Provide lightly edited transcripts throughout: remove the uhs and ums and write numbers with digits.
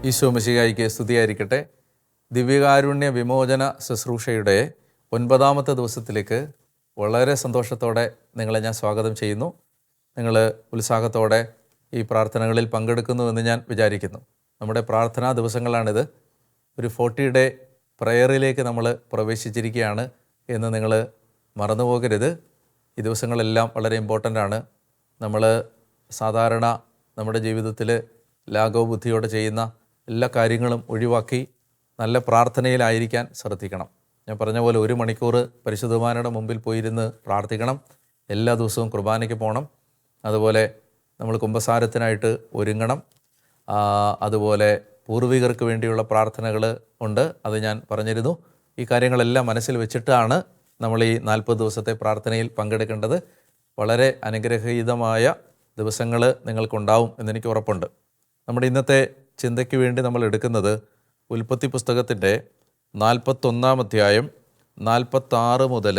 ഈശോ മിശിഹായിക്ക് സ്തുതിയായിരിക്കട്ടെ. ദിവ്യകാരുണ്യ വിമോചന ശുശ്രൂഷയുടെ 9ാമത്തെ ദിവസത്തിലേക്ക് വളരെ സന്തോഷത്തോടെ നിങ്ങളെ ഞാൻ സ്വാഗതം ചെയ്യുന്നു. നിങ്ങൾ ഉത്സാഹത്തോടെ ഈ പ്രാർത്ഥനകളിൽ പങ്കെടുക്കുന്നുവെന്ന് ഞാൻ വിചാരിക്കുന്നു. നമ്മുടെ പ്രാർത്ഥനാ ദിവസങ്ങളാണിത്. ഒരു 40 ഡേ പ്രയറിലേക്ക് നമ്മൾ പ്രവേശിച്ചിരിക്കുകയാണ് എന്ന് നിങ്ങൾ മറന്നുപോകരുത്. ഈ ദിവസങ്ങളെല്ലാം വളരെ ഇമ്പോർട്ടൻ്റ് ആണ്. നമ്മൾ സാധാരണ നമ്മുടെ ജീവിതത്തിൽ ലാഘവ ബുദ്ധിയോടെ ചെയ്യുന്ന എല്ലാ കാര്യങ്ങളും ഒഴിവാക്കി നല്ല പ്രാർത്ഥനയിലായിരിക്കാൻ ശ്രദ്ധിക്കണം. ഞാൻ പറഞ്ഞ പോലെ 1 മണിക്കൂർ പരിശുദ്ധ കുർബാനയുടെ മുമ്പിൽ പോയിരുന്ന് പ്രാർത്ഥിക്കണം. എല്ലാ ദിവസവും കുർബാനയ്ക്ക് പോകണം. അതുപോലെ നമ്മൾ കുമ്പസാരത്തിനായിട്ട് ഒരുങ്ങണം. അതുപോലെ പൂർവികർക്ക് വേണ്ടിയുള്ള പ്രാർത്ഥനകൾ ഉണ്ട്, അത് ഞാൻ പറഞ്ഞിരുന്നു. ഈ കാര്യങ്ങളെല്ലാം മനസ്സിൽ വെച്ചിട്ടാണ് നമ്മൾ ഈ 40 ദിവസത്തെ പ്രാർത്ഥനയിൽ പങ്കെടുക്കേണ്ടത്. വളരെ അനുഗ്രഹീതമായ ദിവസങ്ങൾ നിങ്ങൾക്കുണ്ടാവും എന്നെനിക്ക് ഉറപ്പുണ്ട്. നമ്മുടെ ഇന്നത്തെ ചിന്തയ്ക്ക് വേണ്ടി നമ്മൾ എടുക്കുന്നത് ഉൽപ്പത്തി പുസ്തകത്തിൻ്റെ 41-ാം അധ്യായം 46 മുതൽ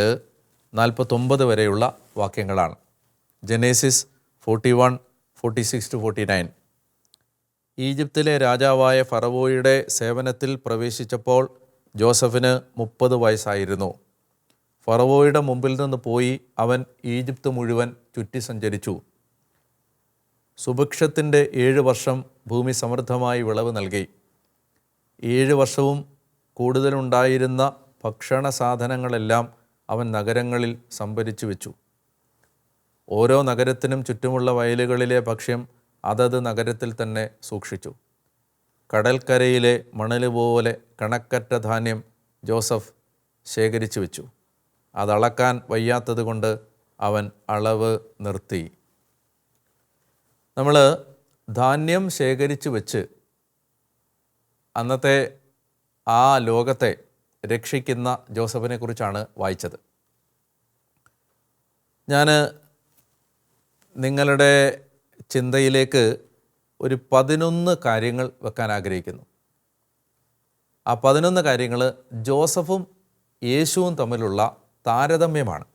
49 വരെയുള്ള വാക്യങ്ങളാണ്. ജനേസിസ് 41, 46-49. ഈജിപ്തിലെ രാജാവായ ഫറവോയുടെ സേവനത്തിൽ പ്രവേശിച്ചപ്പോൾ ജോസഫിന് 30 വയസ്സായിരുന്നു. ഫറവോയുടെ മുമ്പിൽ നിന്ന് പോയി അവൻ ഈജിപ്ത് മുഴുവൻ ചുറ്റി സഞ്ചരിച്ചു. സുഭിക്ഷത്തിൻ്റെ 7 വർഷം ഭൂമി സമൃദ്ധമായി വിളവ് നൽകി. 7 വർഷവും കൂടുതലുണ്ടായിരുന്ന ഭക്ഷണ സാധനങ്ങളെല്ലാം അവൻ നഗരങ്ങളിൽ സംഭരിച്ചു വെച്ചു. ഓരോ നഗരത്തിനും ചുറ്റുമുള്ള വയലുകളിലെ ഭക്ഷ്യം അതത് നഗരത്തിൽ തന്നെ സൂക്ഷിച്ചു. കടൽക്കരയിലെ മണൽ പോലെ കണക്കറ്റ ധാന്യം ജോസഫ് ശേഖരിച്ചു വെച്ചു. അതളക്കാൻ വയ്യാത്തത് കൊണ്ട് അവൻ അളവ് നിർത്തി. നമ്മൾ ധാന്യം ശേഖരിച്ചു വെച്ച് അന്നത്തെ ആ ലോകത്തെ രക്ഷിക്കുന്ന ജോസഫിനെ കുറിച്ചാണ് വായിച്ചത്. ഞാൻ നിങ്ങളുടെ ചിന്തയിലേക്ക് ഒരു 11 കാര്യങ്ങൾ വെക്കാൻ ആഗ്രഹിക്കുന്നു. ആ 11 കാര്യങ്ങൾ ജോസഫും യേശുവും തമ്മിലുള്ള താരതമ്യമാണ്.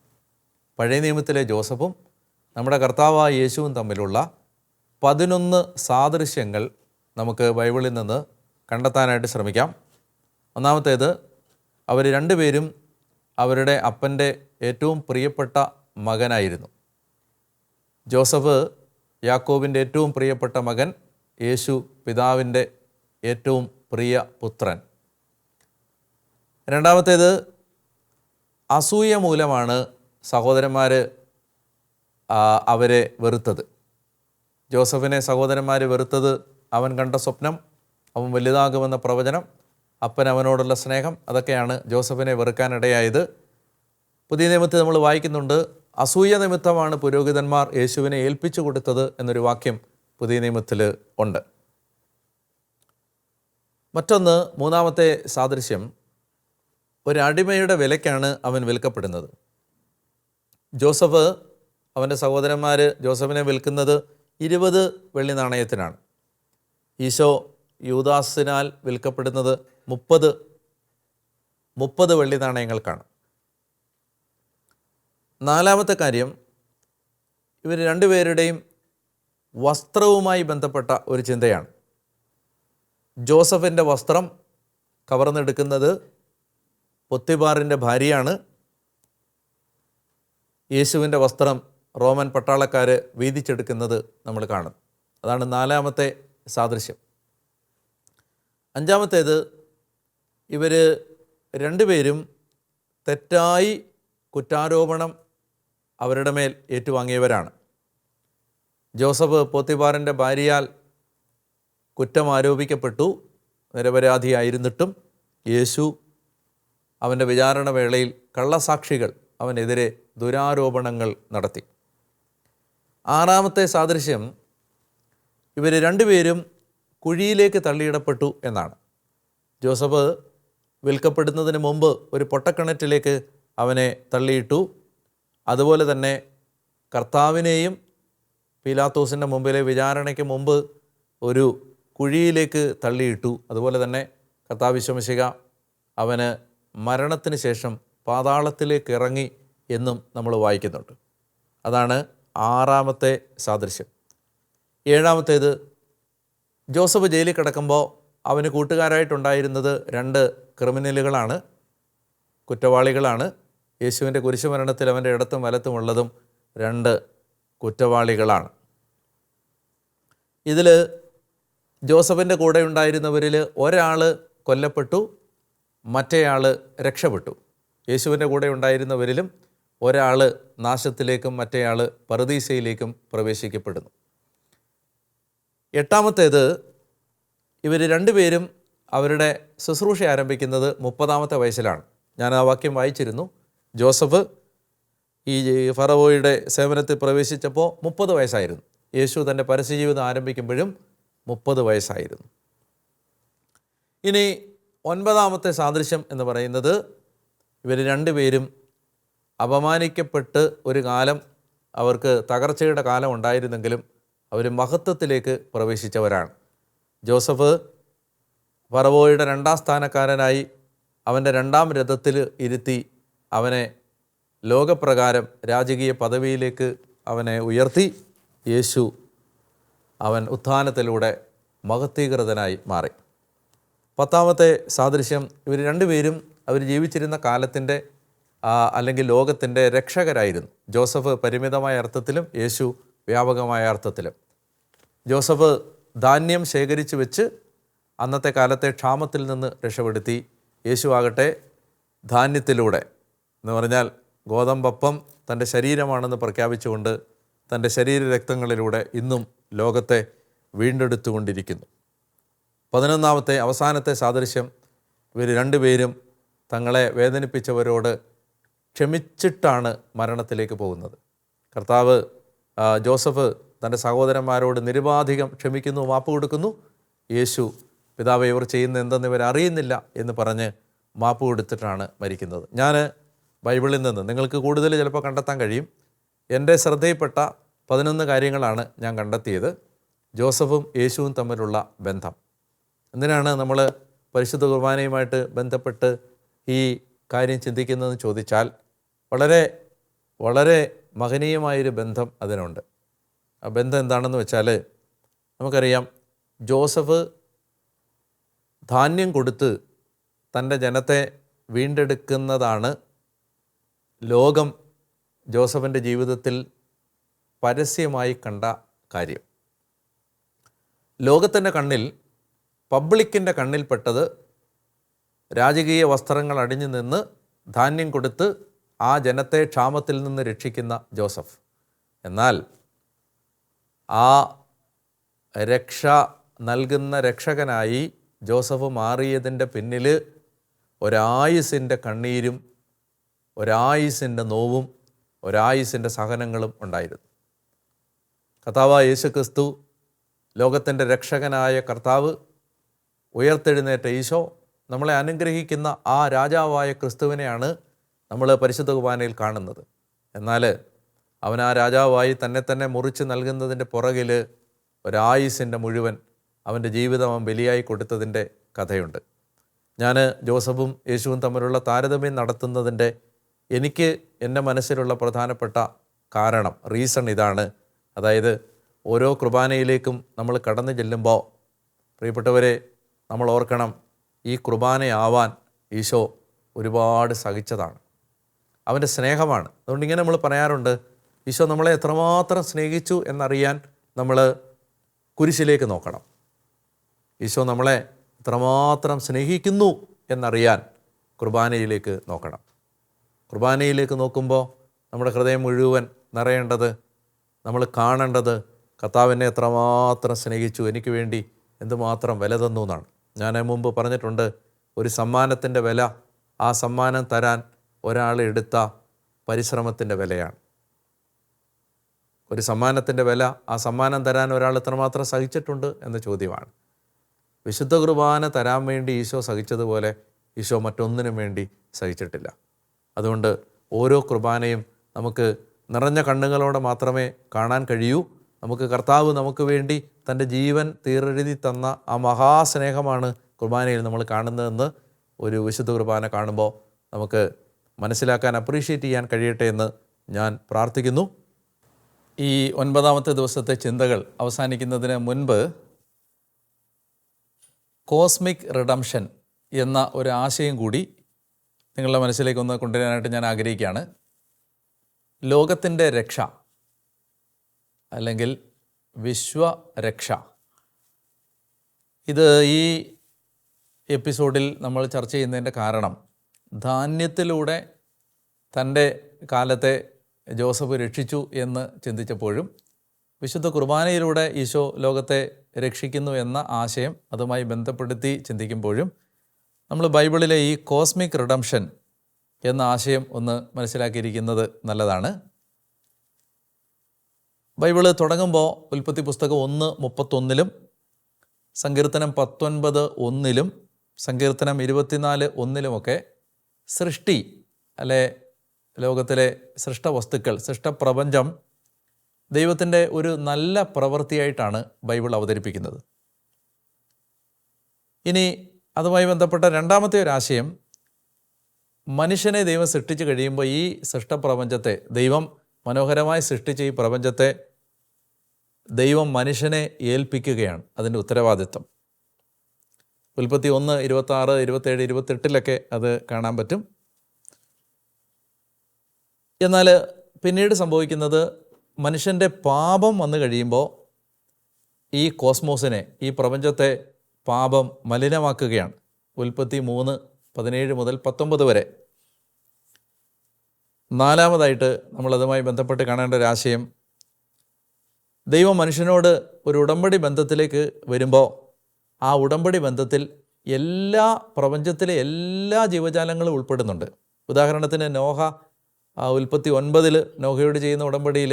പഴയ നിയമത്തിലെ ജോസഫും നമ്മുടെ കർത്താവായ യേശുവും തമ്മിലുള്ള 11 സാദൃശ്യങ്ങൾ നമുക്ക് ബൈബിളിൽ നിന്ന് കണ്ടെത്താനായിട്ട് ശ്രമിക്കാം. ഒന്നാമത്തേത്, അവർ രണ്ടുപേരും അവരുടെ അപ്പൻ്റെ ഏറ്റവും പ്രിയപ്പെട്ട മകനായിരുന്നു. ജോസഫ് യാക്കോബിൻ്റെ ഏറ്റവും പ്രിയപ്പെട്ട മകൻ, യേശു പിതാവിൻ്റെ ഏറ്റവും പ്രിയ പുത്രൻ. രണ്ടാമത്തേത്, അസൂയ മൂലമാണ് സഹോദരന്മാർ അവരെ വെറുത്തത്. ജോസഫിനെ സഹോദരന്മാർ വെറുത്തത് അവൻ കണ്ട സ്വപ്നം, അവൻ വലുതാകുമെന്ന പ്രവചനം, അപ്പൻ അവനോടുള്ള സ്നേഹം, അതൊക്കെയാണ് ജോസഫിനെ വെറുക്കാനിടയായത്. പുതിയ നിയമത്തിൽ നമ്മൾ വായിക്കുന്നുണ്ട്, അസൂയ നിമിത്തമാണ് പുരോഹിതന്മാർ യേശുവിനെ ഏൽപ്പിച്ചു കൊടുത്തത് എന്നൊരു വാക്യം പുതിയ നിയമത്തിൽ ഉണ്ട്. മറ്റൊന്ന്, മൂന്നാമത്തെ സാദൃശ്യം, ഒരടിമയുടെ വിലയ്ക്കാണ് അവൻ വിൽക്കപ്പെടുന്നത്. ജോസഫ്, അവൻ്റെ സഹോദരന്മാർ ജോസഫിനെ വിൽക്കുന്നത് 20 വെള്ളി നാണയത്തിനാണ്. ഈശോ യൂദാസിനാൽ വിൽക്കപ്പെടുന്നത് 30 വെള്ളി നാണയങ്ങൾക്കാണ്. നാലാമത്തെ കാര്യം, ഇവർ രണ്ടുപേരുടെയും വസ്ത്രവുമായി ബന്ധപ്പെട്ട ഒരു ചിന്തയാണ്. ജോസഫിൻ്റെ വസ്ത്രം കവർന്നെടുക്കുന്നത് പൊത്തിഫാറിൻ്റെ ഭാര്യയാണ്. യേശുവിൻ്റെ വസ്ത്രം റോമൻ പട്ടാളക്കാർ വീതിച്ചെടുക്കുന്നത് നമ്മൾ കാണും. അതാണ് നാലാമത്തെ സാദൃശ്യം. അഞ്ചാമത്തേത്, ഇവർ രണ്ടുപേരും തെറ്റായി കുറ്റാരോപണം അവരുടെ മേൽ ഏറ്റുവാങ്ങിയവരാണ്. ജോസഫ് പൊത്തിഫാറിൻ്റെ ഭാര്യയാൽ കുറ്റം ആരോപിക്കപ്പെട്ടു, നിരപരാധിയായിരുന്നിട്ടും യേശു അവൻ്റെ വിചാരണ വേളയിൽ കള്ളസാക്ഷികൾ അവനെതിരെ ദുരാരോപണങ്ങൾ നടത്തി. ആറാമത്തെ സാദൃശ്യം, ഇവർ രണ്ടുപേരും കുഴിയിലേക്ക് തള്ളിയിടപ്പെട്ടു എന്നാണ്. ജോസഫ് വിൽക്കപ്പെടുന്നതിന് മുമ്പ് ഒരു പൊട്ടക്കിണറ്റിലേക്ക് അവനെ തള്ളിയിട്ടു. അതുപോലെ തന്നെ കർത്താവിനെയും പീലാത്തോസിൻ്റെ മുമ്പിലെ വിചാരണയ്ക്ക് മുമ്പ് ഒരു കുഴിയിലേക്ക് തള്ളിയിട്ടു. അതുപോലെ തന്നെ കർത്താവ് ഈശോ മിശിഹ അവന് മരണത്തിന് ശേഷം പാതാളത്തിലേക്ക് ഇറങ്ങി എന്നും നമ്മൾ വായിക്കുന്നുണ്ട്. അതാണ് ആറാമത്തെ സാദൃശ്യം. ഏഴാമത്തേത്, ജോസഫ് ജയിലിൽ കിടക്കുമ്പോൾ അവന് കൂട്ടുകാരായിട്ടുണ്ടായിരുന്നത് 2 ക്രിമിനലുകളാണ്, കുറ്റവാളികളാണ്. യേശുവിൻ്റെ കുരിശുമരണത്തിൽ അവൻ്റെ ഇടത്തും വലത്തുമുള്ളതും 2 കുറ്റവാളികളാണ്. ഇതിൽ ജോസഫിൻ്റെ കൂടെ ഉണ്ടായിരുന്നവരിൽ ഒരാൾ കൊല്ലപ്പെട്ടു, മറ്റേയാൾ രക്ഷപ്പെട്ടു. യേശുവിൻ്റെ കൂടെ ഉണ്ടായിരുന്നവരിലും ഒരാൾ നാശത്തിലേക്കും മറ്റേയാൾ പറുദീസയിലേക്കും പ്രവേശിക്കപ്പെടുന്നു. 8ാമത്തേത്, ഇവർ 2 പേരും അവരുടെ ശുശ്രൂഷ ആരംഭിക്കുന്നത് 30ാമത്തെ വയസ്സിലാണ്. ഞാൻ ആ വാക്യം വായിച്ചിരുന്നു. ജോസഫ് ഈ ഫറവോയുടെ സേവനത്തിൽ പ്രവേശിച്ചപ്പോൾ 30 വയസ്സായിരുന്നു. യേശു തൻ്റെ പരസ്യജീവിതം ആരംഭിക്കുമ്പോഴും 30 വയസ്സായിരുന്നു. ഇനി 9ാമത്തെ സാദൃശ്യം എന്ന് പറയുന്നത്, ഇവർ 2 പേരും അപമാനിക്കപ്പെട്ട് ഒരു കാലം അവർക്ക് തകർച്ചയുടെ കാലം ഉണ്ടായിരുന്നെങ്കിലും അവർ മഹത്വത്തിലേക്ക് പ്രവേശിച്ചവരാണ്. ജോസഫ് ഫറവോയുടെ 2ാം സ്ഥാനക്കാരനായി അവൻ്റെ 2ാം രഥത്തിൽ ഇരുത്തി അവനെ ലോകപ്രകാരം രാജകീയ പദവിയിലേക്ക് അവനെ ഉയർത്തി. യേശു അവൻ ഉത്ഥാനത്തിലൂടെ മഹത്വീകൃതനായി മാറി. 10ാമത്തെ സാദൃശ്യം, ഇവർ 2 പേരും അവർ ജീവിച്ചിരുന്ന കാലത്തിൻ്റെ അല്ലെങ്കിൽ ലോകത്തിൻ്റെ രക്ഷകരായിരുന്നു. ജോസഫ് പരിമിതമായ അർത്ഥത്തിലും യേശു വ്യാപകമായ അർത്ഥത്തിലും. ജോസഫ് ധാന്യം ശേഖരിച്ചു വെച്ച് അന്നത്തെ കാലത്തെ ക്ഷാമത്തിൽ നിന്ന് രക്ഷപ്പെടുത്തി. യേശു ആകട്ടെ ധാന്യത്തിലൂടെ എന്ന് പറഞ്ഞാൽ ഗോതമ്പപ്പം തൻ്റെ ശരീരമാണെന്ന് പ്രഖ്യാപിച്ചുകൊണ്ട് തൻ്റെ ശരീരരക്തങ്ങളിലൂടെ ഇന്നും ലോകത്തെ വീണ്ടെടുത്തുകൊണ്ടിരിക്കുന്നു. 11ാമത്തെ അവസാനത്തെ സാദൃശ്യം, ഇവർ 2 പേരും തങ്ങളെ വേദനിപ്പിച്ചവരോട് ക്ഷമിച്ചിട്ടാണ് മരണത്തിലേക്ക് പോകുന്നത്. കർത്താവ് ജോസഫ് തൻ്റെ സഹോദരന്മാരോട് നിരുപാധികം ക്ഷമിക്കുന്നു, മാപ്പ് കൊടുക്കുന്നു. യേശു പിതാവേ, ഇവർ ചെയ്യുന്ന എന്തെന്ന് ഇവർ അറിയുന്നില്ല എന്ന് പറഞ്ഞ് മാപ്പ് കൊടുത്തിട്ടാണ് മരിക്കുന്നത്. ഞാൻ ബൈബിളിൽ നിന്ന് നിങ്ങൾക്ക് കൂടുതൽ ചിലപ്പോൾ കണ്ടെത്താൻ കഴിയും. എൻ്റെ ശ്രദ്ധയിൽപ്പെട്ട 11 കാര്യങ്ങളാണ് ഞാൻ കണ്ടെത്തിയത്. ജോസഫും യേശുവും തമ്മിലുള്ള ബന്ധം. എന്തിനാണ് നമ്മൾ പരിശുദ്ധ കുർബാനയുമായിട്ട് ബന്ധപ്പെട്ട് ഈ കാര്യം ചിന്തിക്കുന്നതെന്ന് ചോദിച്ചാൽ, വളരെ വളരെ മഹനീയമായൊരു ബന്ധം അതിനുണ്ട്. ആ ബന്ധം എന്താണെന്ന് വെച്ചാൽ, നമുക്കറിയാം ജോസഫ് ധാന്യം കൊടുത്ത് തൻ്റെ ജനത്തെ വീണ്ടെടുക്കുന്നതാണ് ലോകം ജോസഫിൻ്റെ ജീവിതത്തിൽ പരസ്യമായി കണ്ട കാര്യം. ലോകത്തിൻ്റെ കണ്ണിൽ, പബ്ലിക്കിൻ്റെ കണ്ണിൽപ്പെട്ടത് രാജകീയ വസ്ത്രങ്ങൾ അണിഞ്ഞു നിന്ന് ധാന്യം കൊടുത്ത് ആ ജനത്തെ ക്ഷാമത്തിൽ നിന്ന് രക്ഷിക്കുന്ന ജോസഫ്. എന്നാൽ ആ രക്ഷ നൽകുന്ന രക്ഷകനായി ജോസഫ് മാറിയതിൻ്റെ പിന്നിൽ ഒരായുസിൻ്റെ കണ്ണീരും ഒരായുസിൻ്റെ നോവും ഒരായുസിൻ്റെ സഹനങ്ങളും ഉണ്ടായിരുന്നു. കർത്താവായ യേശു ക്രിസ്തു, ലോകത്തിൻ്റെ രക്ഷകനായ കർത്താവ്, ഉയർത്തെഴുന്നേറ്റ ഈശോ, നമ്മളെ അനുഗ്രഹിക്കുന്ന ആ രാജാവായ ക്രിസ്തുവിനെയാണ് നമ്മൾ പരിശുദ്ധ കുർബാനയിൽ കാണുന്നത്. എന്നാൽ അവൻ ആ രാജാവായി തന്നെ മുറിച്ച് നൽകുന്നതിൻ്റെ പുറകിൽ ഒരായുസിൻ്റെ മുഴുവൻ അവൻ്റെ ജീവിതം അവൻ ബലിയായി കൊടുത്തതിൻ്റെ കഥയുണ്ട്. ഞാൻ ജോസഫും യേശുവും തമ്മിലുള്ള താരതമ്യം നടത്തുന്നതിൻ്റെ എനിക്ക് എൻ്റെ മനസ്സിലുള്ള പ്രധാനപ്പെട്ട കാരണം, റീസൺ ഇതാണ്. അതായത് ഓരോ കുർബാനയിലേക്കും നമ്മൾ കടന്നു ചെല്ലുമ്പോൾ, പ്രിയപ്പെട്ടവരെ, നമ്മൾ ഓർക്കണം, ഈ കുർബാനയാവാൻ ഈശോ ഒരുപാട് സഹിച്ചതാണ്. അവൻ്റെ സ്നേഹമാണ്. അതുകൊണ്ട് ഇങ്ങനെ നമ്മൾ പറയാറുണ്ട്, ഈശോ നമ്മളെ എത്രമാത്രം സ്നേഹിച്ചു എന്നറിയാൻ നമ്മൾ കുരിശിലേക്ക് നോക്കണം. ഈശോ നമ്മളെ എത്രമാത്രം സ്നേഹിക്കുന്നു എന്നറിയാൻ കുർബാനയിലേക്ക് നോക്കണം. കുർബാനയിലേക്ക് നോക്കുമ്പോൾ നമ്മുടെ ഹൃദയം മുഴുവൻ നിറയേണ്ടത്, നമ്മൾ കാണേണ്ടത്, കർത്താവിനെ എത്രമാത്രം സ്നേഹിച്ചു, എനിക്ക് വേണ്ടി എന്തുമാത്രം വില തന്നു എന്നാണ്. ഞാൻ മുമ്പ് പറഞ്ഞിട്ടുണ്ട്, ഒരു സമ്മാനത്തിൻ്റെ വില ആ സമ്മാനം തരാൻ ഒരാൾ എടുത്ത പരിശ്രമത്തിൻ്റെ വിലയാണ്. ഒരു സമ്മാനത്തിൻ്റെ വില ആ സമ്മാനം തരാൻ ഒരാൾ എത്രമാത്രം സഹിച്ചിട്ടുണ്ട് എന്ന ചോദ്യമാണ്. വിശുദ്ധ കുർബാന തരാൻ വേണ്ടി ഈശോ സഹിച്ചതുപോലെ ഈശോ മറ്റൊന്നിനും വേണ്ടി സഹിച്ചിട്ടില്ല. അതുകൊണ്ട് ഓരോ കുർബാനയും നമുക്ക് നിറഞ്ഞ കണ്ണുകളോടെ മാത്രമേ കാണാൻ കഴിയൂ. നമുക്ക് കർത്താവ് നമുക്ക് വേണ്ടി തൻ്റെ ജീവൻ തീരെഴുതി തന്ന ആ മഹാസ്നേഹമാണ് കുർബാനയിൽ നമ്മൾ കാണുന്നതെന്ന് ഒരു വിശുദ്ധ കുർബാന കാണുമ്പോൾ നമുക്ക് മനസ്സിലാക്കാൻ, അപ്രീഷിയേറ്റ് ചെയ്യാൻ കഴിയട്ടെ എന്ന് ഞാൻ പ്രാർത്ഥിക്കുന്നു. ഈ 9ാമത്തെ ദിവസത്തെ ചിന്തകൾ അവസാനിക്കുന്നതിന് മുൻപ് കോസ്മിക് റിഡംഷൻ എന്ന ഒരു ആശയം കൂടി നിങ്ങളുടെ മനസ്സിലേക്കൊന്ന് കൊണ്ടുവരാനായിട്ട് ഞാൻ ആഗ്രഹിക്കുകയാണ്. ലോകത്തിൻ്റെ രക്ഷ അല്ലെങ്കിൽ വിശ്വരക്ഷ. ഇത് ഈ എപ്പിസോഡിൽ നമ്മൾ ചർച്ച ചെയ്യുന്നതിൻ്റെ കാരണം, ധാന്യത്തിലൂടെ തൻ്റെ കാലത്തെ ജോസഫ് രക്ഷിച്ചു എന്ന് ചിന്തിച്ചപ്പോഴും വിശുദ്ധ കുർബാനയിലൂടെ ഈശോ ലോകത്തെ രക്ഷിക്കുന്നു എന്ന ആശയം അതുമായി ബന്ധപ്പെടുത്തി ചിന്തിക്കുമ്പോഴും നമ്മൾ ബൈബിളിലെ ഈ കോസ്മിക് റിഡംഷൻ എന്ന ആശയം ഒന്ന് മനസ്സിലാക്കിയിരിക്കുന്നത് നല്ലതാണ്. ബൈബിള് തുടങ്ങുമ്പോൾ ഉൽപ്പത്തി പുസ്തകം 1:31 സങ്കീർത്തനം 19:1 സങ്കീർത്തനം 24:1 സൃഷ്ടി അല്ലെ ലോകത്തിലെ സൃഷ്ടവസ്തുക്കൾ, സൃഷ്ടപ്രപഞ്ചം ദൈവത്തിൻ്റെ ഒരു നല്ല പ്രവൃത്തിയായിട്ടാണ് ബൈബിൾ അവതരിപ്പിക്കുന്നത്. ഇനി അതുമായി ബന്ധപ്പെട്ട രണ്ടാമത്തെ ഒരു ആശയം, മനുഷ്യനെ ദൈവം സൃഷ്ടിച്ചു കഴിയുമ്പോൾ ഈ സൃഷ്ടപ്രപഞ്ചത്തെ, ദൈവം മനോഹരമായി സൃഷ്ടിച്ച ഈ പ്രപഞ്ചത്തെ ദൈവം മനുഷ്യനെ ഏൽപ്പിക്കുകയാണ് അതിൻ്റെ ഉത്തരവാദിത്വം. ഉൽപ്പത്തി 1, 26, 27, 28 അത് കാണാൻ പറ്റും. എന്നാൽ പിന്നീട് സംഭവിക്കുന്നത്, മനുഷ്യൻ്റെ പാപം വന്നു കഴിയുമ്പോൾ ഈ കോസ്മോസിനെ, ഈ പ്രപഞ്ചത്തെ പാപം മലിനമാക്കുകയാണ്. ഉൽപ്പത്തി 3:17 മുതൽ 19 വരെ. നാലാമതായിട്ട് നമ്മളതുമായി ബന്ധപ്പെട്ട് കാണേണ്ട ഒരു ആശയം, ദൈവം മനുഷ്യനോട് ഒരു ഉടമ്പടി ബന്ധത്തിലേക്ക് വരുമ്പോൾ ആ ഉടമ്പടി ബന്ധത്തിൽ പ്രപഞ്ചത്തിലെ എല്ലാ ജീവജാലങ്ങളും ഉൾപ്പെടുന്നുണ്ട്. ഉദാഹരണത്തിന് നോഹ ഉൽപ്പത്തി 9 നോഹയോട് ചെയ്യുന്ന ഉടമ്പടിയിൽ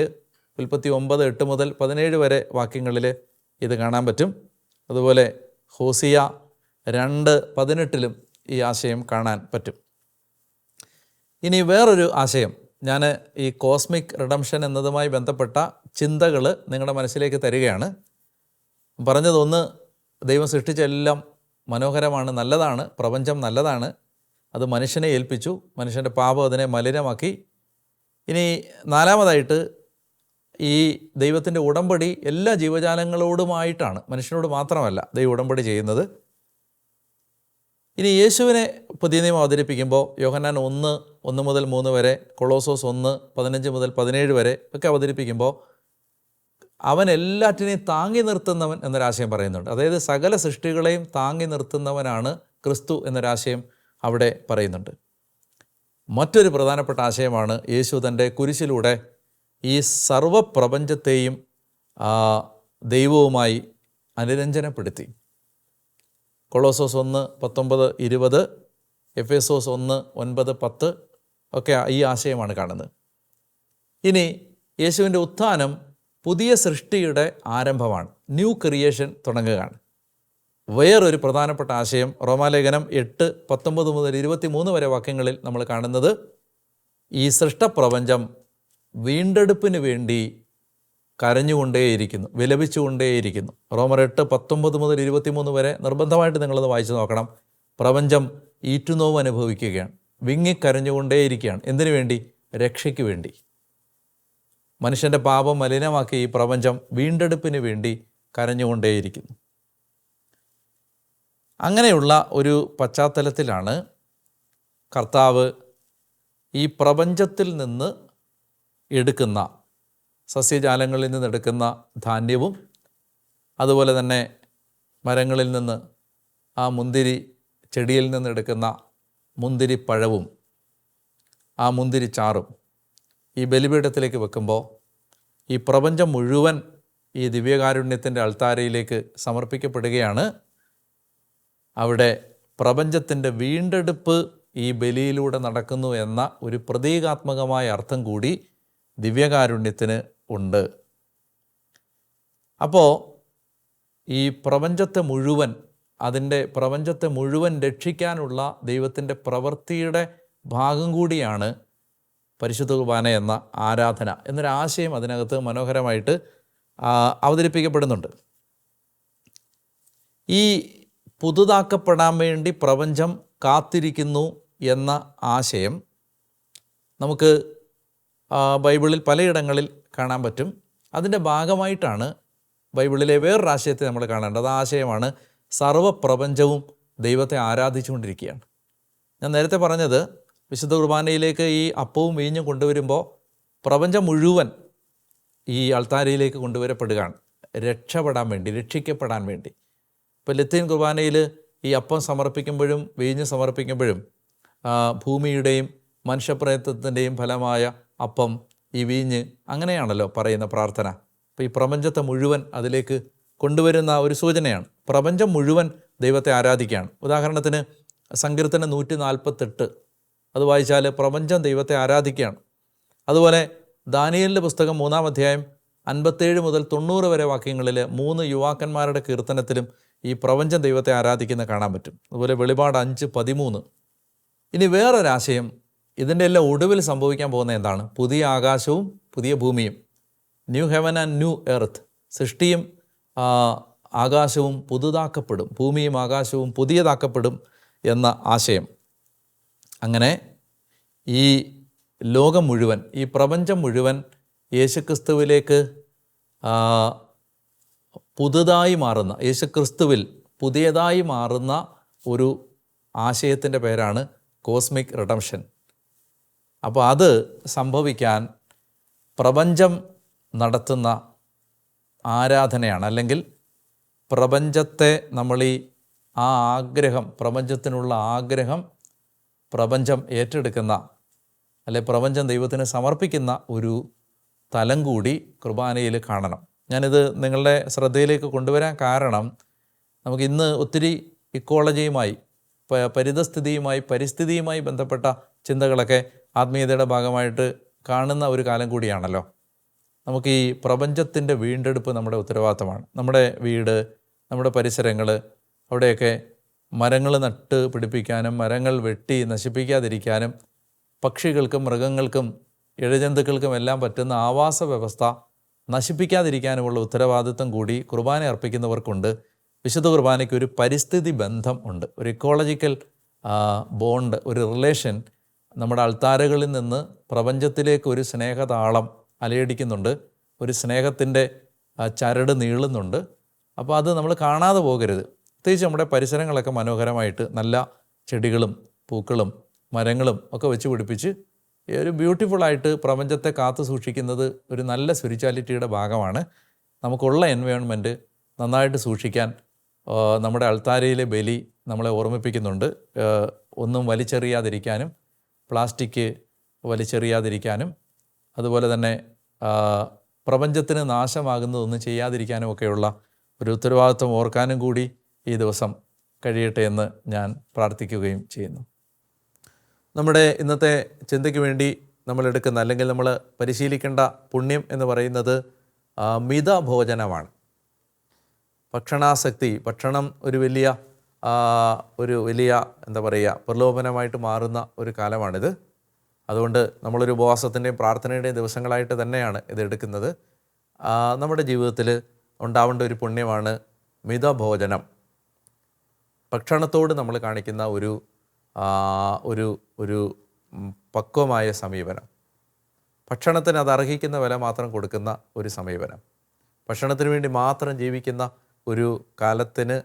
ഉൽപ്പത്തി 9, 8 മുതൽ 17 വരെ വാക്യങ്ങളിൽ ഇത് കാണാൻ പറ്റും. അതുപോലെ ഹോസിയ 2:18 ഈ ആശയം കാണാൻ പറ്റും. ഇനി വേറൊരു ആശയം ഞാൻ ഈ കോസ്മിക് റിഡംഷൻ എന്നതുമായി ബന്ധപ്പെട്ട ചിന്തകൾ നിങ്ങളുടെ മനസ്സിലേക്ക് തരികയാണ്. പറഞ്ഞതൊന്ന്, ദൈവം സൃഷ്ടിച്ച എല്ലാം മനോഹരമാണ്, നല്ലതാണ്, പ്രപഞ്ചം നല്ലതാണ്, അത് മനുഷ്യനെ ഏൽപ്പിച്ചു, മനുഷ്യൻ്റെ പാപം അതിനെ മലിനമാക്കി. ഇനി നാലാമതായിട്ട്, ഈ ദൈവത്തിൻ്റെ ഉടമ്പടി എല്ലാ ജീവജാലങ്ങളോടുമായിട്ടാണ്, മനുഷ്യനോട് മാത്രമല്ല ദൈവം ഉടമ്പടി ചെയ്യുന്നത്. ഇനി യേശുവിനെ പുതിയ നിയമം അവതരിപ്പിക്കുമ്പോൾ യോഹന്നാൻ 1:1 മുതൽ 3 വരെ, കൊളോസോസ് 1:15 മുതൽ 17 വരെ ഒക്കെ അവതരിപ്പിക്കുമ്പോൾ അവൻ എല്ലാറ്റിനെയും താങ്ങി നിർത്തുന്നവൻ എന്നൊരാശയം പറയുന്നുണ്ട്. അതായത് സകല സൃഷ്ടികളെയും താങ്ങി നിർത്തുന്നവനാണ് ക്രിസ്തു എന്നൊരാശയം അവിടെ പറയുന്നുണ്ട്. മറ്റൊരു പ്രധാനപ്പെട്ട ആശയമാണ്, യേശു തൻ്റെ കുരിശിലൂടെ ഈ സർവപ്രപഞ്ചത്തെയും ദൈവവുമായി അനുരഞ്ജനപ്പെടുത്തി. കൊളോസോസ് 1:19-20, എഫേസോസ് 1:9-10 ഒക്കെ ഈ ആശയമാണ് കാണുന്നത്. ഇനി യേശുവിൻ്റെ ഉത്ഥാനം പുതിയ സൃഷ്ടിയുടെ ആരംഭമാണ്, ന്യൂ ക്രിയേഷൻ തുടങ്ങുകയാണ്. വേറൊരു പ്രധാനപ്പെട്ട ആശയം റോമാലേഖനം 8:19 മുതൽ 23 വരെ വാക്യങ്ങളിൽ നമ്മൾ കാണുന്നത്, ഈ സൃഷ്ടപ്രപഞ്ചം വീണ്ടെടുപ്പിന് വേണ്ടി കരഞ്ഞുകൊണ്ടേയിരിക്കുന്നു, വിലപിച്ചുകൊണ്ടേയിരിക്കുന്നു. റോമർ 8:19 മുതൽ 23 വരെ നിർബന്ധമായിട്ട് നിങ്ങളത് വായിച്ചു നോക്കണം. പ്രപഞ്ചം ഈറ്റുനോവ് അനുഭവിക്കുകയാണ്, വിങ്ങിക്കരഞ്ഞുകൊണ്ടേയിരിക്കുകയാണ്. എന്തിനു വേണ്ടി? രക്ഷയ്ക്ക് വേണ്ടി. മനുഷ്യൻ്റെ പാപം മലിനമാക്കി ഈ പ്രപഞ്ചം വീണ്ടെടുപ്പിന് വേണ്ടി കരഞ്ഞുകൊണ്ടേയിരിക്കുന്നു. അങ്ങനെയുള്ള ഒരു പശ്ചാത്തലത്തിലാണ് കർത്താവ് ഈ പ്രപഞ്ചത്തിൽ നിന്ന് എടുക്കുന്ന, സസ്യജാലങ്ങളിൽ നിന്നെടുക്കുന്ന ധാന്യവും അതുപോലെ തന്നെ മരങ്ങളിൽ നിന്ന്, ആ മുന്തിരി ചെടിയിൽ നിന്നെടുക്കുന്ന മുന്തിരിപ്പഴവും ആ മുന്തിരിച്ചാറും ഈ ബലിപീഠത്തിലേക്ക് വെക്കുമ്പോൾ ഈ പ്രപഞ്ചം മുഴുവൻ ഈ ദിവ്യകാരുണ്യത്തിൻ്റെ അൾത്താരയിലേക്ക് സമർപ്പിക്കപ്പെടുകയാണ്. അവിടെ പ്രപഞ്ചത്തിൻ്റെ വീണ്ടെടുപ്പ് ഈ ബലിയിലൂടെ നടക്കുന്നു എന്ന ഒരു പ്രതീകാത്മകമായ അർത്ഥം കൂടി ദിവ്യകാരുണ്യത്തിന് ഉണ്ട്. അപ്പോൾ ഈ പ്രപഞ്ചത്തെ മുഴുവൻ രക്ഷിക്കാനുള്ള ദൈവത്തിൻ്റെ പ്രവൃത്തിയുടെ ഭാഗം കൂടിയാണ് പരിശുദ്ധ കുർബാന എന്ന ആരാധന എന്നൊരാശയം അതിനകത്ത് മനോഹരമായിട്ട് അവതരിപ്പിക്കപ്പെടുന്നുണ്ട്. ഈ പുതുതാക്കപ്പെടാൻ വേണ്ടി പ്രപഞ്ചം കാത്തിരിക്കുന്നു എന്ന ആശയം നമുക്ക് ബൈബിളിൽ പലയിടങ്ങളിൽ കാണാൻ പറ്റും. അതിൻ്റെ ഭാഗമായിട്ടാണ് ബൈബിളിലെ വേറൊരാശയത്തെ നമ്മൾ കാണേണ്ടത്. ആ ആശയമാണ് സർവ്വപ്രപഞ്ചവും ദൈവത്തെ ആരാധിച്ചുകൊണ്ടിരിക്കുകയാണ്. ഞാൻ നേരത്തെ പറഞ്ഞത് വിശുദ്ധ കുർബാനയിലേക്ക് ഈ അപ്പവും വീഞ്ഞും കൊണ്ടുവരുമ്പോൾ പ്രപഞ്ചം മുഴുവൻ ഈ അൾത്താരയിലേക്ക് കൊണ്ടുവരപ്പെടുകയാണ്, രക്ഷപ്പെടാൻ വേണ്ടി, രക്ഷിക്കപ്പെടാൻ വേണ്ടി. ഇപ്പോൾ ലത്തീൻ കുർബാനയിൽ ഈ അപ്പം സമർപ്പിക്കുമ്പോഴും വീഞ്ഞ് സമർപ്പിക്കുമ്പോഴും ഭൂമിയുടെയും മനുഷ്യപ്രയത്നത്തിൻ്റെയും ഫലമായ അപ്പം, ഈ വീഞ്ഞ്, അങ്ങനെയാണല്ലോ പറയുന്ന പ്രാർത്ഥന. അപ്പോൾ ഈ പ്രപഞ്ചത്തെ മുഴുവൻ അതിലേക്ക് കൊണ്ടുവരുന്ന ഒരു സൂചനയാണ്. പ്രപഞ്ചം മുഴുവൻ ദൈവത്തെ ആരാധിക്കുകയാണ്. ഉദാഹരണത്തിന് സങ്കീർത്തനം 148 അത് വായിച്ചാൽ പ്രപഞ്ചം ദൈവത്തെ ആരാധിക്കുകയാണ്. അതുപോലെ ദാനിയേലിൻ്റെ പുസ്തകം 3-ാം അധ്യായം 57 മുതൽ 90 വരെ വാക്യങ്ങളിൽ 3 യുവാക്കന്മാരുടെ കീർത്തനത്തിലും ഈ പ്രപഞ്ചം ദൈവത്തെ ആരാധിക്കുന്ന കാണാൻ പറ്റും. അതുപോലെ വെളിപാട് 5:13. ഇനി വേറൊരാശയം, ഇതിൻ്റെ എല്ലാം ഒടുവിൽ സംഭവിക്കാൻ പോകുന്ന എന്താണ്? പുതിയ ആകാശവും പുതിയ ഭൂമിയും, new heaven and new earth. സൃഷ്ടിയും ആകാശവും പുതുതാക്കപ്പെടും, ഭൂമിയും ആകാശവും പുതിയതാക്കപ്പെടും എന്ന ആശയം. അങ്ങനെ ഈ ലോകം മുഴുവൻ, ഈ പ്രപഞ്ചം മുഴുവൻ യേശുക്രിസ്തുവിലേക്ക് പുതുതായി മാറുന്ന, യേശുക്രിസ്തുവിൽ പുതിയതായി മാറുന്ന ഒരു ആശയത്തിൻ്റെ പേരാണ് കോസ്മിക് റിഡംഷൻ. അപ്പോൾ അത് സംഭവിക്കാൻ പ്രപഞ്ചം നടത്തുന്ന ആരാധനയാണ്. അല്ലെങ്കിൽ പ്രപഞ്ചത്തെ നമ്മൾ ആ ആഗ്രഹം, പ്രപഞ്ചത്തിനുള്ള ആഗ്രഹം പ്രപഞ്ചം ഏറ്റെടുക്കുന്ന, അല്ലെ പ്രപഞ്ചം ദൈവത്തിന് സമർപ്പിക്കുന്ന ഒരു തലം കൂടി കുർബാനയിൽ കാണണം. ഞാനിത് നിങ്ങളുടെ ശ്രദ്ധയിലേക്ക് കൊണ്ടുവരാൻ കാരണം, നമുക്ക് ഇന്ന് ഒത്തിരി ഇക്കോളജിയുമായി, പരിസ്ഥിതിയുമായി ബന്ധപ്പെട്ട ചിന്തകളൊക്കെ ആത്മീയതയുടെ ഭാഗമായിട്ട് കാണുന്ന ഒരു കാലം കൂടിയാണല്ലോ. നമുക്ക് ഈ പ്രപഞ്ചത്തിൻ്റെ വീണ്ടെടുപ്പ് നമ്മുടെ ഉത്തരവാദിത്തമാണ്. നമ്മുടെ വീട്, നമ്മുടെ പരിസരങ്ങൾ, അവിടെയൊക്കെ മരങ്ങൾ നട്ട് പിടിപ്പിക്കാനും മരങ്ങൾ വെട്ടി നശിപ്പിക്കാതിരിക്കാനും പക്ഷികൾക്കും മൃഗങ്ങൾക്കും ഇഴജന്തുക്കൾക്കും എല്ലാം പറ്റുന്ന ആവാസ വ്യവസ്ഥ നശിപ്പിക്കാതിരിക്കാനുമുള്ള ഉത്തരവാദിത്വം കൂടി കുർബാന അർപ്പിക്കുന്നവർക്കുണ്ട്. വിശുദ്ധ കുർബാനയ്ക്ക് ഒരു പരിസ്ഥിതി ബന്ധം ഉണ്ട്, ഒരു ഇക്കോളജിക്കൽ ബോണ്ട്, ഒരു റിലേഷൻ നമ്മുടെ അൾത്താരകളിൽ നിന്ന് പ്രപഞ്ചത്തിലേക്ക് ഒരു സ്നേഹതാളം അലയടിക്കുന്നുണ്ട്, ഒരു സ്നേഹത്തിൻ്റെ ചരട് നീളുന്നുണ്ട്. അപ്പോൾ അത് നമ്മൾ കാണാതെ പോകരുത്. പ്രത്യേകിച്ച് നമ്മുടെ പരിസരങ്ങളൊക്കെ മനോഹരമായിട്ട് നല്ല ചെടികളും പൂക്കളും മരങ്ങളും ഒക്കെ വെച്ച് പിടിപ്പിച്ച് ഒരു ബ്യൂട്ടിഫുള്ളായിട്ട് പ്രപഞ്ചത്തെ കാത്തു സൂക്ഷിക്കുന്നത് ഒരു നല്ല സ്പിരിച്വാലിറ്റിയുടെ ഭാഗമാണ്. നമുക്കുള്ള എൻവയോൺമെൻറ്റ് നന്നായിട്ട് സൂക്ഷിക്കാൻ നമ്മുടെ അൾത്താരയിലെ ബലി നമ്മളെ ഓർമ്മിപ്പിക്കുന്നുണ്ട്. ഒന്നും വലിച്ചെറിയാതിരിക്കാനും, പ്ലാസ്റ്റിക് വലിച്ചെറിയാതിരിക്കാനും, അതുപോലെ തന്നെ പ്രപഞ്ചത്തിന് നാശമാകുന്നതൊന്നും ചെയ്യാതിരിക്കാനും ഒക്കെയുള്ള ഒരു ഉത്തരവാദിത്വം ഓർക്കാനും കൂടി ഈ ദിവസം കഴിയട്ടെ എന്ന് ഞാൻ പ്രാർത്ഥിക്കുകയും ചെയ്യുന്നു. നമ്മുടെ ഇന്നത്തെ ചിന്തയ്ക്ക് വേണ്ടി നമ്മളെടുക്കുന്ന, അല്ലെങ്കിൽ നമ്മൾ പരിശീലിക്കേണ്ട പുണ്യം എന്ന് പറയുന്നത് മിതഭോജനമാണ്. ഭക്ഷണാസക്തി, ഭക്ഷണം ഒരു വലിയ എന്താ പറയുക, പ്രലോഭനമായിട്ട് മാറുന്ന ഒരു കാലമാണിത്. അതുകൊണ്ട് നമ്മളൊരു ഉപവാസത്തിൻ്റെയും പ്രാർത്ഥനയുടെയും ദിവസങ്ങളായിട്ട് തന്നെയാണ് ഇത് എടുക്കുന്നത്. നമ്മുടെ ജീവിതത്തിൽ ഉണ്ടാവേണ്ട ഒരു പുണ്യമാണ് മിതഭോജനം. ഭക്ഷണത്തോട് നമ്മൾ കാണിക്കുന്ന ഒരു പക്വമായ സമീപനം, ഭക്ഷണത്തിന് അത് അർഹിക്കുന്ന വില മാത്രം കൊടുക്കുന്ന ഒരു സമീപനം, ഭക്ഷണത്തിന് വേണ്ടി മാത്രം ജീവിക്കുന്ന ഒരു കാലത്തിന്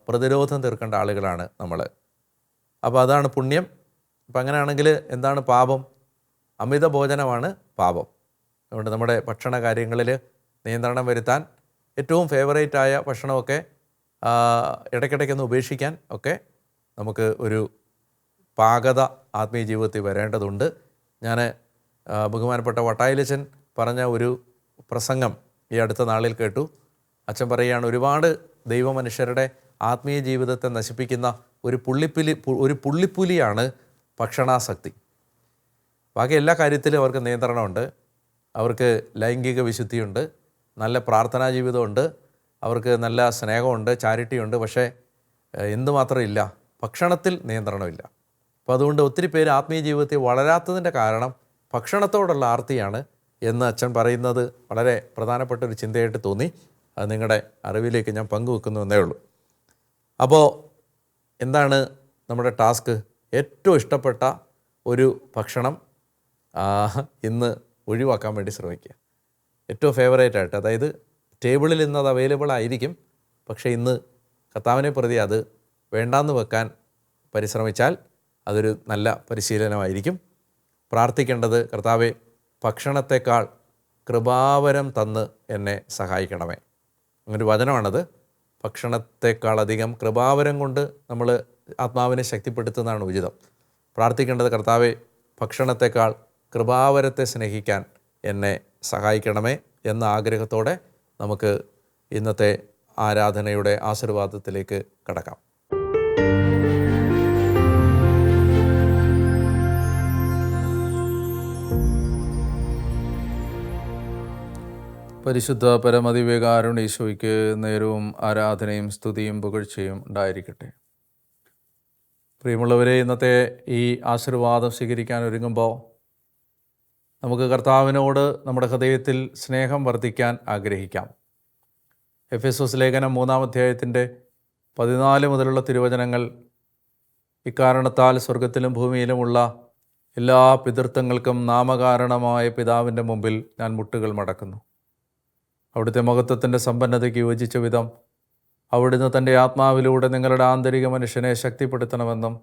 പ്രതിരോധം തീർക്കേണ്ട ആളുകളാണ് നമ്മൾ. അപ്പോൾ അതാണ് പുണ്യം. അപ്പം അങ്ങനെയാണെങ്കിൽ എന്താണ് പാപം? അമിത ഭോജനമാണ് പാപം. അതുകൊണ്ട് നമ്മുടെ ഭക്ഷണ കാര്യങ്ങളിൽ നിയന്ത്രണം വരുത്താൻ, ഏറ്റവും ഫേവറേറ്റായ ഭക്ഷണമൊക്കെ ഇടയ്ക്കിടയ്ക്കൊന്ന് ഉപേക്ഷിക്കാൻ ഒക്കെ നമുക്ക് ഒരു പാകത ആത്മീയ ജീവിതത്തിൽ വരേണ്ടതുണ്ട്. ഞാൻ ബഹുമാനപ്പെട്ട വട്ടായിലച്ചൻ പറഞ്ഞ ഒരു പ്രസംഗം ഈ അടുത്ത നാളിൽ കേട്ടു. അച്ഛൻ പറയുകയാണ്, ഒരുപാട് ദൈവമനുഷ്യരുടെ ആത്മീയ ജീവിതത്തെ നശിപ്പിക്കുന്ന ഒരു പുള്ളിപ്പുലിയാണ് ഭക്ഷണാസക്തി. ബാക്കി എല്ലാ കാര്യത്തിലും അവർക്ക് നിയന്ത്രണമുണ്ട്, അവർക്ക് ലൈംഗിക വിശുദ്ധിയുണ്ട്, നല്ല പ്രാർത്ഥനാ ജീവിതമുണ്ട്, അവർക്ക് നല്ല സ്നേഹമുണ്ട്, ചാരിറ്റിയുണ്ട്. പക്ഷേ എന്തുമാത്രം ഇല്ല, ഭക്ഷണത്തിൽ നിയന്ത്രണമില്ല. അപ്പോൾ അതുകൊണ്ട് ഒത്തിരി പേര് ആത്മീയ ജീവിതത്തിൽ വളരാത്തതിൻ്റെ കാരണം ഭക്ഷണത്തോടുള്ള ആർത്തിയാണ് എന്ന് അച്ഛൻ പറയുന്നത് വളരെ പ്രധാനപ്പെട്ട ഒരു ചിന്തയായിട്ട് തോന്നി. അത് നിങ്ങളുടെ അറിവിലേക്ക് ഞാൻ പങ്കുവെക്കുന്നു എന്നേ ഉള്ളൂ. അപ്പോൾ എന്താണ് നമ്മുടെ ടാസ്ക്? ഏറ്റവും ഇഷ്ടപ്പെട്ട ഒരു ഭക്ഷണം ഇന്ന് ഒഴിവാക്കാൻ വേണ്ടി ശ്രമിക്കുക. ഏറ്റവും ഫേവറേറ്റ് ആയിട്ട്, അതായത് ടേബിളിൽ ഇന്ന് അത് അവൈലബിൾ ആയിരിക്കും, പക്ഷേ ഇന്ന് കർത്താവിനെ പ്രതി അത് വേണ്ടാന്ന് വെക്കാൻ പരിശ്രമിച്ചാൽ അതൊരു നല്ല പരിശീലനമായിരിക്കും. പ്രാർത്ഥിക്കേണ്ടത്, കർത്താവെ, ഭക്ഷണത്തെക്കാൾ കൃപാവരം തന്ന് എന്നെ സഹായിക്കണമേ. അങ്ങനൊരു വചനമാണത്. ഭക്ഷണത്തെക്കാളധികം കൃപാവരം കൊണ്ട് നമ്മൾ ആത്മാവിനെ ശക്തിപ്പെടുത്തുന്നതാണ് ഉചിതം. പ്രാർത്ഥിക്കേണ്ടത്, കർത്താവെ, ഭക്ഷണത്തെക്കാൾ കൃപാവരത്തെ സ്നേഹിക്കാൻ എന്നെ സഹായിക്കണമേ എന്ന ആഗ്രഹത്തോടെ നമുക്ക് ഇന്നത്തെ ആരാധനയുടെ ആശീർവാദത്തിലേക്ക് കടക്കാം. പരിശുദ്ധ പരമദിവ്യകാരുണ്യ ഈശോയ്ക്ക് നേരവും ആരാധനയും സ്തുതിയും പുകഴ്ചയും ഉണ്ടായിരിക്കട്ടെ. പ്രിയമുള്ളവരെ, ഇന്നത്തെ ഈ ആശീർവാദം സ്വീകരിക്കാൻ ഒരുങ്ങുമ്പോൾ നമുക്ക് കർത്താവിനോട് നമ്മുടെ ഹൃദയത്തിൽ സ്നേഹം വർദ്ധിക്കാൻ ആഗ്രഹിക്കാം. എഫെസോസ് ലേഖനം 3-ാം അധ്യായത്തിൻ്റെ 14 മുതലുള്ള തിരുവചനങ്ങൾ: ഇക്കാരണത്താൽ സ്വർഗത്തിലും ഭൂമിയിലുമുള്ള എല്ലാ പിതൃത്വങ്ങൾക്കും നാമകാരണമായ പിതാവിൻ്റെ മുമ്പിൽ ഞാൻ മുട്ടുകൾ മടക്കുന്നു. അവിടുത്തെ മഹത്വത്തിൻ്റെ സമ്പന്നതയ്ക്ക് യോജിച്ച വിധം അവിടുന്ന് തൻ്റെ ആത്മാവിലൂടെ നിങ്ങളുടെ ആന്തരിക മനുഷ്യനെ ശക്തിപ്പെടുത്തണമെന്നും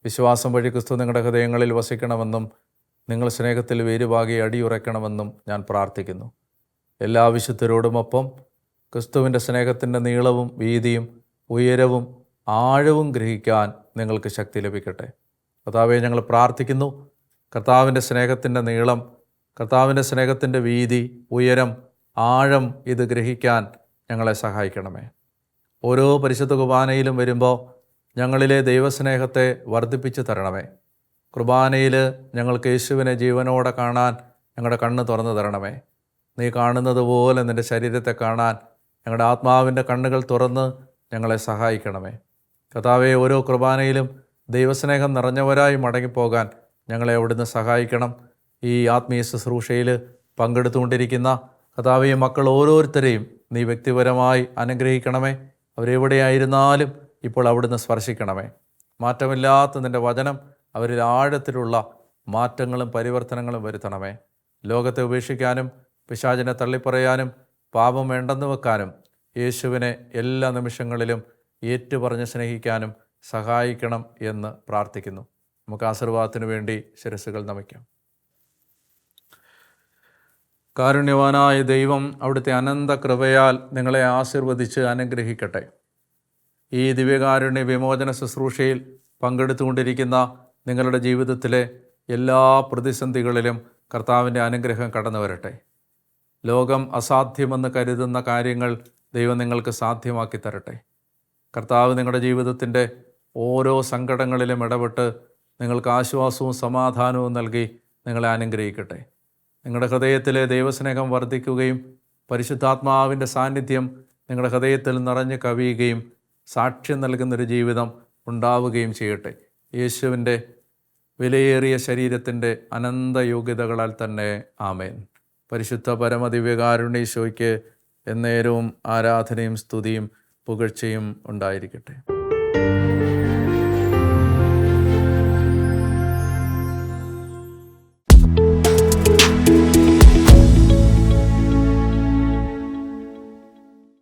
വിശ്വാസം വഴി ക്രിസ്തു നിങ്ങളുടെ ഹൃദയങ്ങളിൽ വസിക്കണമെന്നും നിങ്ങൾ സ്നേഹത്തിൽ വേരുവാകി അടിയുറയ്ക്കണമെന്നും ഞാൻ പ്രാർത്ഥിക്കുന്നു. എല്ലാ വിശുദ്ധരോടുമൊപ്പം ക്രിസ്തുവിൻ്റെ സ്നേഹത്തിൻ്റെ നീളവും വീതിയും ഉയരവും ആഴവും ഗ്രഹിക്കാൻ നിങ്ങൾക്ക് ശക്തി ലഭിക്കട്ടെ. കർത്താവെ, ഞങ്ങൾ പ്രാർത്ഥിക്കുന്നു. കർത്താവിൻ്റെ സ്നേഹത്തിൻ്റെ നീളം, കർത്താവിൻ്റെ സ്നേഹത്തിൻ്റെ വീതി, ഉയരം, ആഴം ഇത് ഗ്രഹിക്കാൻ ഞങ്ങളെ സഹായിക്കണമേ. ഓരോ പരിശുദ്ധ കുർബാനയിലും വരുമ്പോൾ ഞങ്ങളിലെ ദൈവസ്നേഹത്തെ വർദ്ധിപ്പിച്ചു തരണമേ. കുർബാനയിൽ ഞങ്ങൾക്ക് യേശുവിനെ ജീവനോടെ കാണാൻ ഞങ്ങളുടെ കണ്ണ് തുറന്നു തരണമേ. നീ കാണുന്നത് പോലെ നിൻ്റെ ശരീരത്തെ കാണാൻ ഞങ്ങളുടെ ആത്മാവിൻ്റെ കണ്ണുകൾ തുറന്ന് ഞങ്ങളെ സഹായിക്കണമേ. കർത്താവെ, ഓരോ കുർബാനയിലും ദൈവസ്നേഹം നിറഞ്ഞവരായി മടങ്ങിപ്പോകാൻ ഞങ്ങളെ അവിടുന്ന് സഹായിക്കണം. ഈ ആത്മീയ ശുശ്രൂഷയിൽ പങ്കെടുത്തുകൊണ്ടിരിക്കുന്ന കർത്താവെ, മക്കൾ ഓരോരുത്തരെയും നീ വ്യക്തിപരമായി അനുഗ്രഹിക്കണമേ. അവരെവിടെയായിരുന്നാലും ഇപ്പോൾ അവിടുന്ന് സ്പർശിക്കണമേ. മാറ്റമില്ലാത്ത നിൻ്റെ വചനം അവരിൽ ആഴത്തിലുള്ള മാറ്റങ്ങളും പരിവർത്തനങ്ങളും വരുത്തണമേ. ലോകത്തെ ഉപേക്ഷിക്കാനും പിശാചിനെ തള്ളിപ്പറയാനും പാപം വേണ്ടെന്ന് വെക്കാനും യേശുവിനെ എല്ലാ നിമിഷങ്ങളിലും ഏറ്റുപറഞ്ഞ് സ്നേഹിക്കാനും സഹായിക്കണം എന്ന് പ്രാർത്ഥിക്കുന്നു. നമുക്ക് ആശീർവാദത്തിനു വേണ്ടി ശിരസ്സുകൾ നമിക്കാം. കാരുണ്യവാനായ ദൈവം അവിടുത്തെ അനന്ത കൃപയാൽ നിങ്ങളെ ആശീർവദിച്ച് അനുഗ്രഹിക്കട്ടെ. ഈ ദിവ്യകാരുണ്യ വിമോചന ശുശ്രൂഷയിൽ പങ്കെടുത്തുകൊണ്ടിരിക്കുന്ന നിങ്ങളുടെ ജീവിതത്തിലെ എല്ലാ പ്രതിസന്ധികളിലും കർത്താവിൻ്റെ അനുഗ്രഹം കടന്നു വരട്ടെ. ലോകം അസാധ്യമെന്ന് കരുതുന്ന കാര്യങ്ങൾ ദൈവം നിങ്ങൾക്ക് സാധ്യമാക്കി തരട്ടെ. കർത്താവ് നിങ്ങളുടെ ജീവിതത്തിൻ്റെ ഓരോ സങ്കടങ്ങളിലും ഇടപെട്ട് നിങ്ങൾക്ക് ആശ്വാസവും സമാധാനവും നൽകി നിങ്ങളെ അനുഗ്രഹിക്കട്ടെ. നിങ്ങളുടെ ഹൃദയത്തിലെ ദൈവസ്നേഹം വർദ്ധിക്കുകയും പരിശുദ്ധാത്മാവിൻ്റെ സാന്നിധ്യം നിങ്ങളുടെ ഹൃദയത്തിൽ നിറഞ്ഞ് കവിയുകയും സാക്ഷ്യം നൽകുന്നൊരു ജീവിതം ഉണ്ടാവുകയും ചെയ്യട്ടെ. യേശുവിൻ്റെ വിലയേറിയ ശരീരത്തിൻ്റെ അനന്ത യോഗ്യതകളാൽ തന്നെ. ആമേൻ. പരിശുദ്ധ പരമദിവ്യകാരുണ്യ ഈശോയ്ക്ക് എന്നേരവും ആരാധനയും സ്തുതിയും പുകഴ്ചയും ഉണ്ടായിരിക്കട്ടെ.